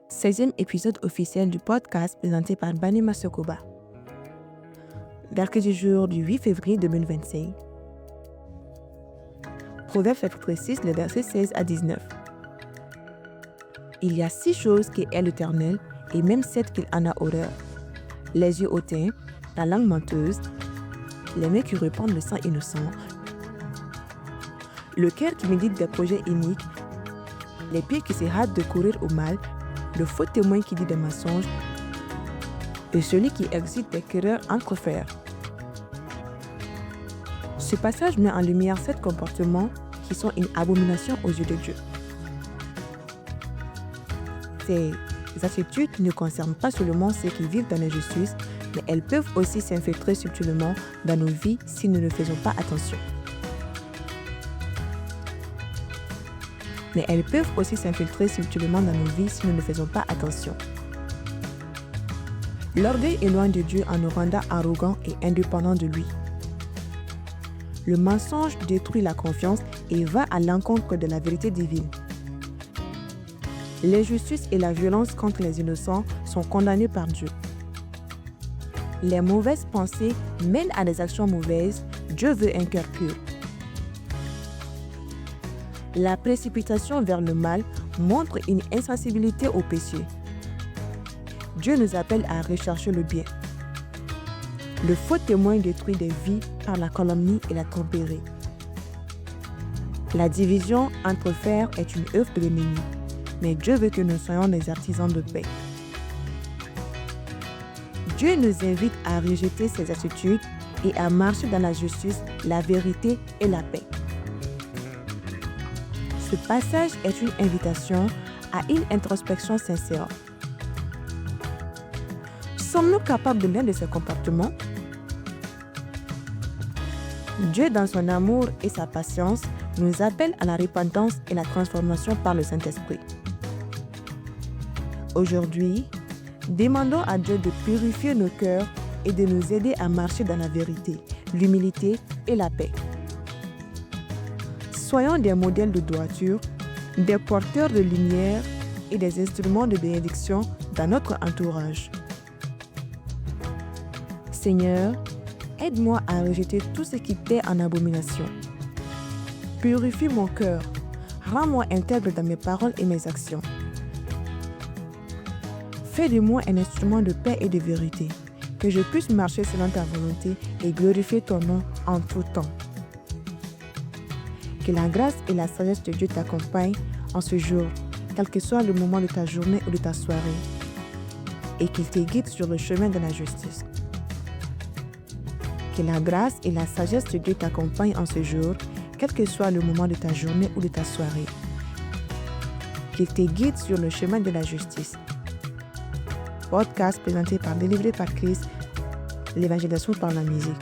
16e épisode officiel du podcast présenté par Bani Masokoba. Verset du jour du 8 février 2025. Proverbe chapitre 6, les versets 16 à 19. Il y a 6 choses qui est l'Éternel, et même 7 qu'il en a horreur. Les yeux hautains, la langue menteuse, les mains qui répandent le sang innocent, le cœur qui médite des projets iniques, les pieds qui se hâtent de courir au mal, le faux témoin qui dit des mensonges, et celui qui excite des querelles entre frères. Ce passage met en lumière 7 comportements qui sont une abomination aux yeux de Dieu. Ces attitudes ne concernent pas seulement ceux qui vivent dans l'injustice, mais elles peuvent aussi s'infiltrer subtilement dans nos vies si nous ne faisons pas attention. L'orgueil éloigne de Dieu en nous rendant arrogants et indépendants de lui. Le mensonge détruit la confiance et va à l'encontre de la vérité divine. L'injustice et la violence contre les innocents sont condamnées par Dieu. Les mauvaises pensées mènent à des actions mauvaises. Dieu veut un cœur pur. La précipitation vers le mal montre une insensibilité au péché. Dieu nous appelle à rechercher le bien. Le faux témoin détruit des vies par la calomnie et la tromperie. La division entre frères est une œuvre de l'ennemi, mais Dieu veut que nous soyons des artisans de paix. Dieu nous invite à rejeter ces attitudes et à marcher dans la justice, la vérité et la paix. Ce passage est une invitation à une introspection sincère. Sommes-nous capables de l'un de ces comportements? Dieu, dans son amour et sa patience, nous appelle à la repentance et la transformation par le Saint-Esprit. Aujourd'hui, demandons à Dieu de purifier nos cœurs et de nous aider à marcher dans la vérité, l'humilité et la paix. Soyons des modèles de droiture, des porteurs de lumière et des instruments de bénédiction dans notre entourage. Seigneur, aide-moi à rejeter tout ce qui t'est en abomination. Purifie mon cœur, rends-moi intègre dans mes paroles et mes actions. Fais de moi un instrument de paix et de vérité, que je puisse marcher selon ta volonté et glorifier ton nom en tout temps. Que la grâce et la sagesse de Dieu t'accompagnent en ce jour, quel que soit le moment de ta journée ou de ta soirée, et qu'il te guide sur le chemin de la justice. Que la grâce et la sagesse de Dieu t'accompagnent en ce jour, quel que soit le moment de ta journée ou de ta soirée. Qu'il te guide sur le chemin de la justice. Podcast présenté par Délivré par Christ, l'évangélisation par la musique.